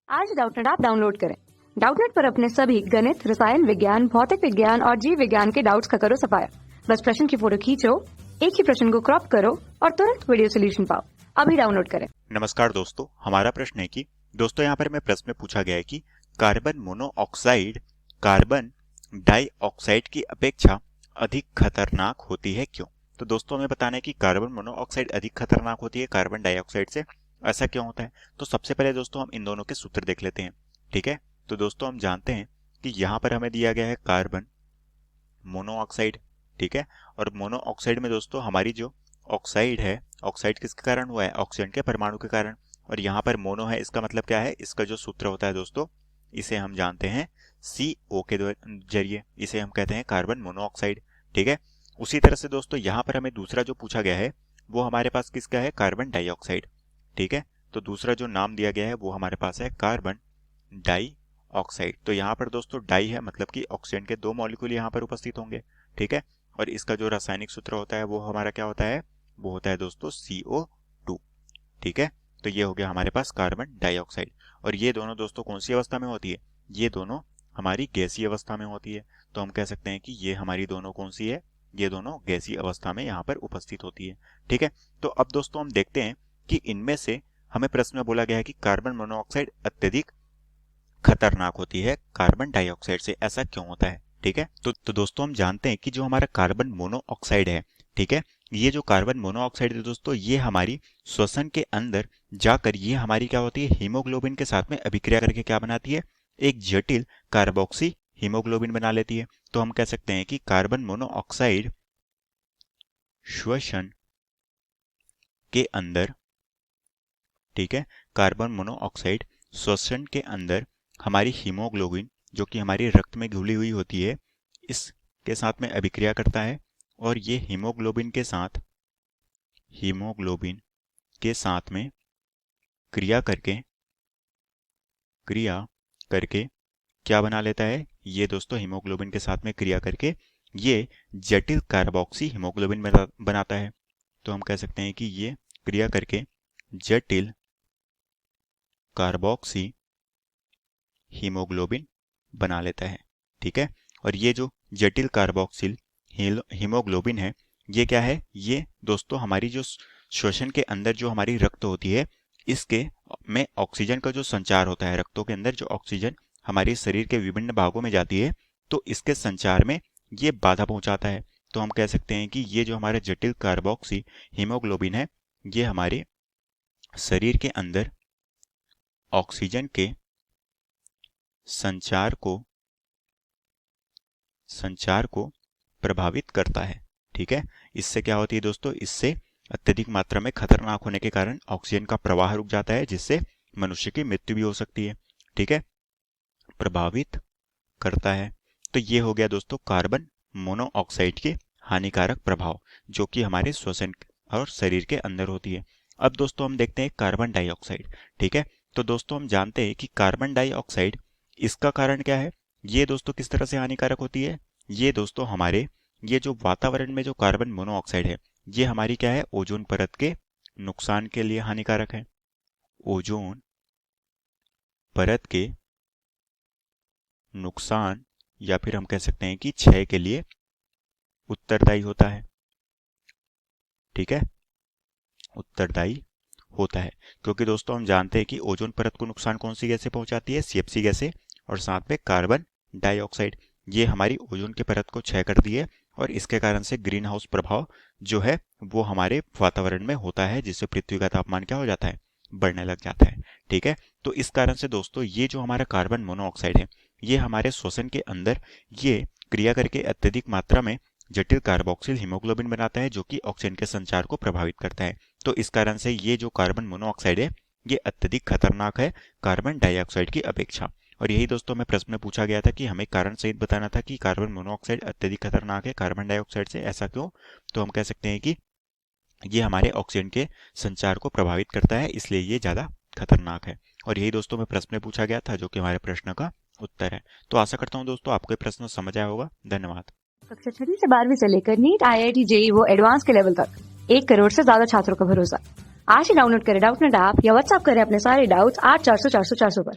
आज Doubtnut app download करें। Doubtnut पर अपने सभी गणित, रसायन विज्ञान, भौतिक विज्ञान और जीव विज्ञान के डाउट्स का करो सफाया। बस प्रश्न की फोटो खींचो, एक ही प्रश्न को क्रॉप करो और तुरंत वीडियो सोल्यूशन पाओ। अभी डाउनलोड करें। नमस्कार दोस्तों, हमारा प्रश्न है कि दोस्तों यहाँ पर हमें प्रश्न में पूछा गया है कि कार्बन मोनोऑक्साइड कार्बन डाइऑक्साइड की अपेक्षा अधिक खतरनाक होती है क्यों। तो दोस्तों हमें बताना है कि कार्बन मोनोऑक्साइड अधिक खतरनाक होती है कार्बन डाइऑक्साइड से, ऐसा क्यों होता है। तो सबसे पहले दोस्तों हम इन दोनों के सूत्र देख लेते हैं। ठीक है, तो दोस्तों हम जानते हैं कि यहाँ पर हमें दिया गया है कार्बन मोनोऑक्साइड। ठीक है, और मोनोऑक्साइड में दोस्तों हमारी जो ऑक्साइड है, ऑक्साइड किसके कारण हुआ है, ऑक्सीजन के परमाणु के कारण। और यहाँ पर मोनो है, इसका मतलब क्या है, इसका जो सूत्र होता है दोस्तों इसे हम जानते हैं CO के जरिए, इसे हम कहते हैं कार्बन मोनोऑक्साइड। ठीक है, उसी तरह से दोस्तों यहाँ पर हमें दूसरा जो पूछा गया है वो हमारे पास किसका है, कार्बन डाइऑक्साइड। ठीक है, तो दूसरा जो नाम दिया गया है वो हमारे पास है कार्बन डाइऑक्साइड। तो यहाँ पर दोस्तों डाई है मतलब कि ऑक्सीजन के दो मॉलिक्यूल यहाँ पर उपस्थित होंगे। ठीक है, और इसका जो रासायनिक सूत्र होता है वो हमारा क्या होता है, वो होता है दोस्तों CO2। ठीक है, तो ये हो गया हमारे पास कार्बन डाइऑक्साइड। और ये दोनों दोस्तों कौन सी अवस्था में होती है, ये दोनों हमारी गैसीय अवस्था में होती है। तो हम कह सकते हैं कि ये हमारी दोनों कौन सी है, ये दोनों गैसीय अवस्था में यहाँ पर उपस्थित होती है। ठीक है, तो अब दोस्तों हम देखते हैं कि इनमें से हमें प्रश्न में बोला गया है कि कार्बन मोनोऑक्साइड अत्यधिक खतरनाक होती है कार्बन डाइऑक्साइड से, ऐसा क्यों होता है। ठीक है, तो दोस्तों हम जानते हैं कि जो हमारा कार्बन मोनोऑक्साइड है, ठीक है, ये जो कार्बन मोनोऑक्साइड है दोस्तों, ये हमारी श्वसन के अंदर जाकर ये हमारी क्या होती है, हीमोग्लोबिन के साथ में अभिक्रिया करके क्या बनाती है, एक जटिल कार्बोक्सी हीमोग्लोबिन बना लेती है। तो हम कह सकते हैं कि कार्बन मोनोऑक्साइड श्वसन के अंदर, ठीक है, कार्बन मोनोऑक्साइड श्वसन के अंदर हमारी हीमोग्लोबिन जो कि हमारी रक्त में घुली हुई होती है, इसके साथ में अभिक्रिया करता है। और ये हीमोग्लोबिन के साथ में क्रिया करके क्या बना लेता है, ये दोस्तों हीमोग्लोबिन के साथ में क्रिया करके ये जटिल कार्बोक्सी हीमोग्लोबिन बनाता है। तो हम कह सकते हैं कि ये क्रिया करके जटिल कार्बोक्सी हीमोग्लोबिन बना लेता है। ठीक है, और ये जो जटिल कार्बोक्सिल हीमोग्लोबिन है, ये क्या है, ये दोस्तों हमारी जो श्वसन के अंदर जो हमारी रक्त होती है, इसके में ऑक्सीजन का जो संचार होता है, रक्तों के अंदर जो ऑक्सीजन हमारे शरीर के विभिन्न भागों में जाती है, तो इसके संचार में ये बाधा पहुंचाता है। तो हम कह सकते हैं कि ये जो हमारे जटिल कार्बोक्सी हीमोग्लोबिन है, ये हमारे शरीर के अंदर ऑक्सीजन के संचार को प्रभावित करता है। ठीक है, इससे क्या होती है दोस्तों, इससे अत्यधिक मात्रा में खतरनाक होने के कारण ऑक्सीजन का प्रवाह रुक जाता है, जिससे मनुष्य की मृत्यु भी हो सकती है। ठीक है, प्रभावित करता है। तो ये हो गया दोस्तों कार्बन मोनोऑक्साइड के हानिकारक प्रभाव जो कि हमारे श्वसन और शरीर के अंदर होती है। अब दोस्तों हम देखते हैं कार्बन डाइऑक्साइड। ठीक है, तो दोस्तों हम जानते हैं कि कार्बन डाइऑक्साइड, इसका कारण क्या है, ये दोस्तों किस तरह से हानिकारक होती है, ये दोस्तों हमारे ये जो वातावरण में जो कार्बन मोनोऑक्साइड है, ये हमारी क्या है, ओजोन परत के नुकसान के लिए हानिकारक है। ओजोन परत के नुकसान या फिर हम कह सकते हैं कि क्षय के लिए उत्तरदायी होता है। ठीक है, उत्तरदायी होता है, क्योंकि दोस्तों हम जानते हैं कि ओजोन परत को नुकसान कौन सी गैसें पहुंचाती है, CFC गैसें, और साथ में कार्बन डाइऑक्साइड, ये हमारी ओजोन की परत को क्षय कर दी है। और इसके कारण से ग्रीन हाउस प्रभाव जो है वो हमारे वातावरण में होता है, जिससे पृथ्वी का तापमान क्या हो जाता है, बढ़ने लग जाता है। ठीक है, तो इस कारण से दोस्तों ये जो हमारा कार्बन मोनोऑक्साइड है, ये हमारे श्वसन के अंदर ये क्रिया करके अत्यधिक मात्रा में जटिल कार्बोक्सिल हीमोग्लोबिन बनाता है, जो कि ऑक्सीजन के संचार को प्रभावित करता है। तो इस कारण से ये जो कार्बन मोनोऑक्साइड है, ये अत्यधिक खतरनाक है कार्बन डाइऑक्साइड की अपेक्षा। और यही दोस्तों में प्रश्न में पूछा गया था कि हमें कारण सहित बताना था कि कार्बन मोनोऑक्साइड अत्यधिक खतरनाक है कार्बन डाइऑक्साइड से, ऐसा क्यों। तो हम कह सकते हैं कि ये हमारे ऑक्सीजन के संचार को प्रभावित करता है, इसलिए ये ज्यादा खतरनाक है। और यही दोस्तों में प्रश्न में पूछा गया था, जो कि हमारे प्रश्न का उत्तर है। तो आशा करता हूँ दोस्तों आपको ये प्रश्न समझ आया होगा। धन्यवाद। कक्षा 6 से 12वीं से लेकर नीट, IIT, JEE वो एडवांस के लेवल तक 1 करोड़ से ज्यादा छात्रों का भरोसा। आज ही डाउनलोड करें डाउटनेट ऐप या व्हाट्सएप करें अपने सारे डाउट्स 8400 400 400 पर।